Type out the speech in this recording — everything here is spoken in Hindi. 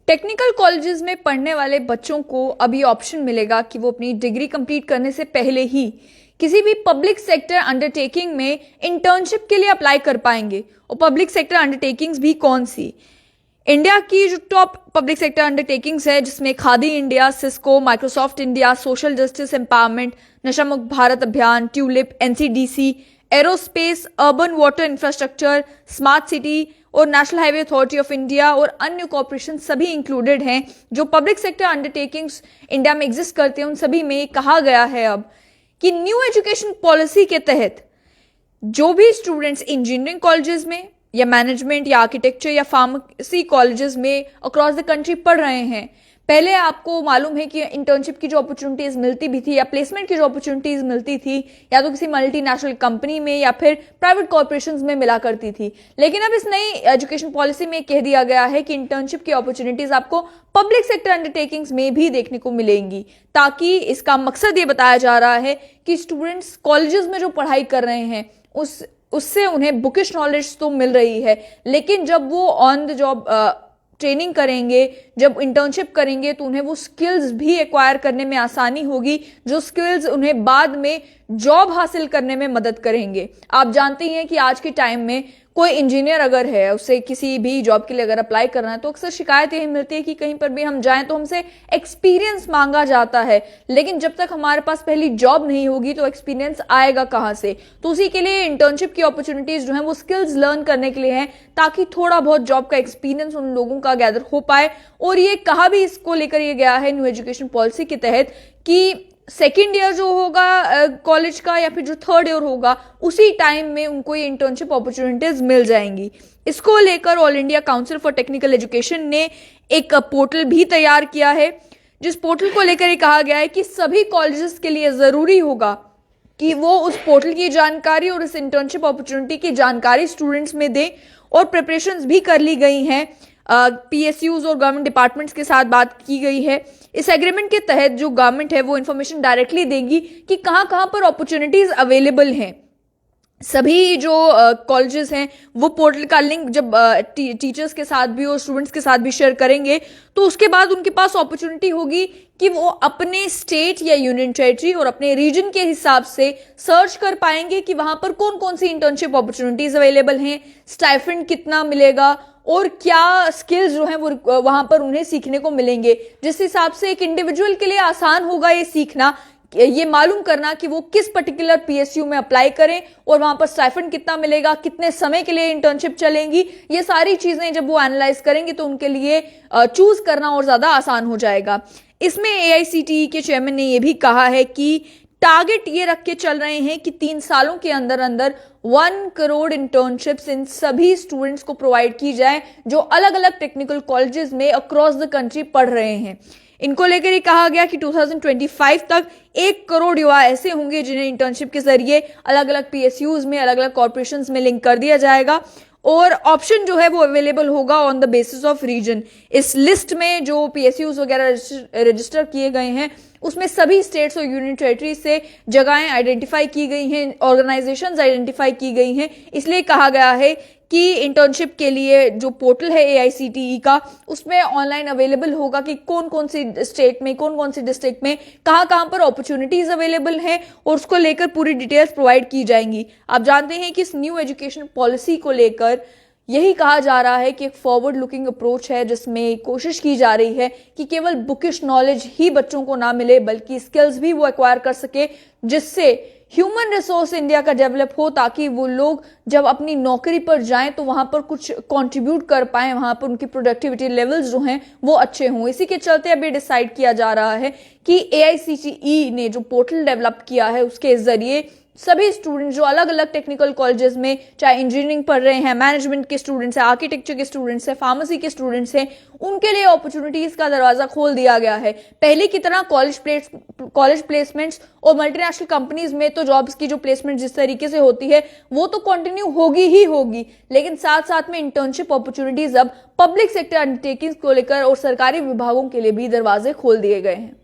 टेक्निकल कॉलेजेस में पढ़ने वाले बच्चों को अब ये ऑप्शन मिलेगा कि वो अपनी डिग्री कंप्लीट करने से पहले ही किसी भी पब्लिक सेक्टर अंडरटेकिंग में इंटर्नशिप के लिए अप्लाई कर पाएंगे। और पब्लिक सेक्टर अंडरटेकिंग्स भी कौन सी? इंडिया की जो टॉप पब्लिक सेक्टर अंडरटेकिंग्स है, जिसमें Khadi India, Cisco, Microsoft India, social justice empowerment, Nasha Mukt Bharat Abhiyan, tulip, NCDC, aerospace, urban water infrastructure, smart city और national highway authority of India और अन्य कॉर्पोरेशन सभी इंक्लूडेड हैं। जो पब्लिक सेक्टर अंडरटेकिंग्स इंडिया में एग्जिस्ट करते हैं, उन सभी में कहा गया है अब कि न्यू एजुकेशन पॉलिसी के तहत जो भी स्टूडेंट्स इंजीनियरिंग कॉलेजेस में या मैनेजमेंट या आर्किटेक्चर या फार्मेसी कॉलेजेस में अक्रॉस द कंट्री पढ़ रहे हैं, पहले आपको मालूम है कि इंटर्नशिप की जो अपॉर्चुनिटीज मिलती भी थी या प्लेसमेंट की जो अपॉर्चुनिटीज मिलती थी या तो किसी मल्टीनेशनल कंपनी में या फिर प्राइवेट कॉर्पोरेशंस में मिला करती थी। लेकिन अब इस नई एजुकेशन पॉलिसी में कह दिया गया है कि इंटर्नशिप की अपॉर्चुनिटीज आपको पब्लिक सेक्टर अंडरटेकिंग्स में भी देखने को मिलेंगी, ताकि इसका मकसद ये बताया जा रहा है कि स्टूडेंट्स कॉलेजेस में जो पढ़ाई कर रहे हैं उससे उन्हें बुकिश नॉलेज तो मिल रही है, लेकिन जब वो ऑन द जॉब ट्रेनिंग करेंगे, जब इंटर्नशिप करेंगे, तो उन्हें वो स्किल्स भी एक्वायर करने में आसानी होगी, जो स्किल्स उन्हें बाद में जॉब हासिल करने में मदद करेंगे। आप जानते हैं कि आज के टाइम में कोई इंजीनियर अगर है, उसे किसी भी जॉब के लिए अगर अप्लाई करना है, तो अक्सर शिकायत यही मिलती है कि कहीं पर भी हम जाएं तो हमसे एक्सपीरियंस मांगा जाता है, लेकिन जब तक हमारे पास पहली जॉब नहीं होगी तो एक्सपीरियंस आएगा कहां से? तो उसी के लिए इंटर्नशिप की अपॉर्चुनिटीज जो है वो स्किल्स लर्न करने के लिए हैं, ताकि थोड़ा बहुत जॉब का एक्सपीरियंस उन लोगों का गैदर हो पाए। और ये कहा भी इसको लेकर ये गया है न्यू एजुकेशन पॉलिसी के तहत कि सेकेंड ईयर जो होगा कॉलेज का या फिर जो थर्ड ईयर होगा, उसी टाइम में उनको ये इंटर्नशिप अपॉर्चुनिटीज मिल जाएंगी। इसको लेकर all India council for technical education ने एक पोर्टल भी तैयार किया है, जिस पोर्टल को लेकर ये कहा गया है कि सभी कॉलेजेस के लिए जरूरी होगा कि वो उस पोर्टल की जानकारी और इस इंटर्नशिप अपॉर्चुनिटी की जानकारी स्टूडेंट्स में दें। और प्रिपरेशंस भी कर ली गई हैं, पीएसयूज और गवर्नमेंट डिपार्टमेंट्स के साथ बात की गई है। इस एग्रीमेंट के तहत जो गवर्नमेंट है वो इन्फॉर्मेशन डायरेक्टली देगी कि कहां कहां पर अपॉर्चुनिटीज अवेलेबल हैं। सभी जो कॉलेजेस हैं वो पोर्टल का लिंक जब टीचर्स के साथ भी और स्टूडेंट्स के साथ भी शेयर करेंगे, तो उसके बाद उनके पास अपॉर्चुनिटी होगी कि वो अपने स्टेट या यूनियन टेरिटरी और अपने रीजन के हिसाब से सर्च कर पाएंगे कि वहां पर कौन कौन सी इंटर्नशिप अपॉर्चुनिटीज अवेलेबल हैं, स्टाइपेंड कितना मिलेगा और क्या स्किल्स जो हैं वो वहां पर उन्हें सीखने को मिलेंगे, जिस हिसाब से एक इंडिविजुअल के लिए आसान होगा ये सीखना, ये मालूम करना कि वो किस पर्टिकुलर पीएसयू में अप्लाई करें और वहां पर स्टाइपेंड कितना मिलेगा, कितने समय के लिए इंटर्नशिप चलेंगी। ये सारी चीजें जब वो एनालाइज करेंगे तो उनके लिए चूज करना और ज्यादा आसान हो जाएगा। इसमें एआईसीटीई के चेयरमैन ने यह भी कहा है कि टारगेट ये रख के चल रहे हैं कि 3 सालों के अंदर अंदर 1 करोड़ इंटर्नशिप्स इन सभी स्टूडेंट्स को प्रोवाइड की जाए जो अलग अलग टेक्निकल कॉलेजेस में अक्रॉस द कंट्री पढ़ रहे हैं। इनको लेकर ये कहा गया कि 2025 तक 1 करोड़ युवा ऐसे होंगे जिन्हें इंटर्नशिप के जरिए अलग अलग पीएसयूज में, अलग अलग कॉर्पोरेशंस में लिंक कर दिया जाएगा और ऑप्शन जो है वो अवेलेबल होगा on the basis of reason. इस लिस्ट में जो पीएसयूज वगैरह रजिस्टर किए गए हैं उसमें सभी स्टेट्स और यूनियन टेरिटरी से जगहें आइडेंटिफाई की गई हैं, ऑर्गेनाइजेशंस आइडेंटिफाई की गई हैं। इसलिए कहा गया है कि इंटर्नशिप के लिए जो पोर्टल है एआईसीटीई का, उसमें ऑनलाइन अवेलेबल होगा कि कौन कौन सी स्टेट में, कौन कौन सी डिस्ट्रिक्ट में कहां कहां पर अपॉर्चुनिटीज अवेलेबल हैं और उसको लेकर पूरी डिटेल्स प्रोवाइड की जाएंगी। आप जानते हैं कि इस न्यू एजुकेशन पॉलिसी को लेकर यही कहा जा रहा है कि एक फॉरवर्ड लुकिंग अप्रोच है, जिसमें कोशिश की जा रही है कि केवल बुकिश नॉलेज ही बच्चों को ना मिले, बल्कि स्किल्स भी वो एक्वायर कर सके, जिससे ह्यूमन रिसोर्स इंडिया का डेवलप हो, ताकि वो लोग जब अपनी नौकरी पर जाएं तो वहां पर कुछ कंट्रीब्यूट कर पाएं, वहां पर उनकी प्रोडक्टिविटी लेवल्स जो हैं वो अच्छे हों। इसी के चलते अब ये डिसाइड किया जा रहा है कि एआईसीटीई ने जो पोर्टल डेवलप किया है उसके जरिए सभी स्टूडेंट जो अलग अलग टेक्निकल कॉलेजेस में, चाहे इंजीनियरिंग पढ़ रहे हैं, मैनेजमेंट के स्टूडेंट्स हैं, आर्किटेक्चर के स्टूडेंट्स हैं, फार्मेसी के स्टूडेंट्स हैं, उनके लिए अपॉर्चुनिटीज का दरवाजा खोल दिया गया है। पहले की तरह कॉलेज प्लेसमेंट्स और मल्टीनेशनल कंपनीज में तो जॉब्स की जो प्लेसमेंट जिस तरीके से होती है वो तो कंटिन्यू होगी ही होगी, लेकिन साथ साथ में इंटर्नशिप अपॉर्चुनिटीज अब पब्लिक सेक्टर अंडरटेकिंग्स को लेकर और सरकारी विभागों के लिए भी दरवाजे खोल दिए गए हैं।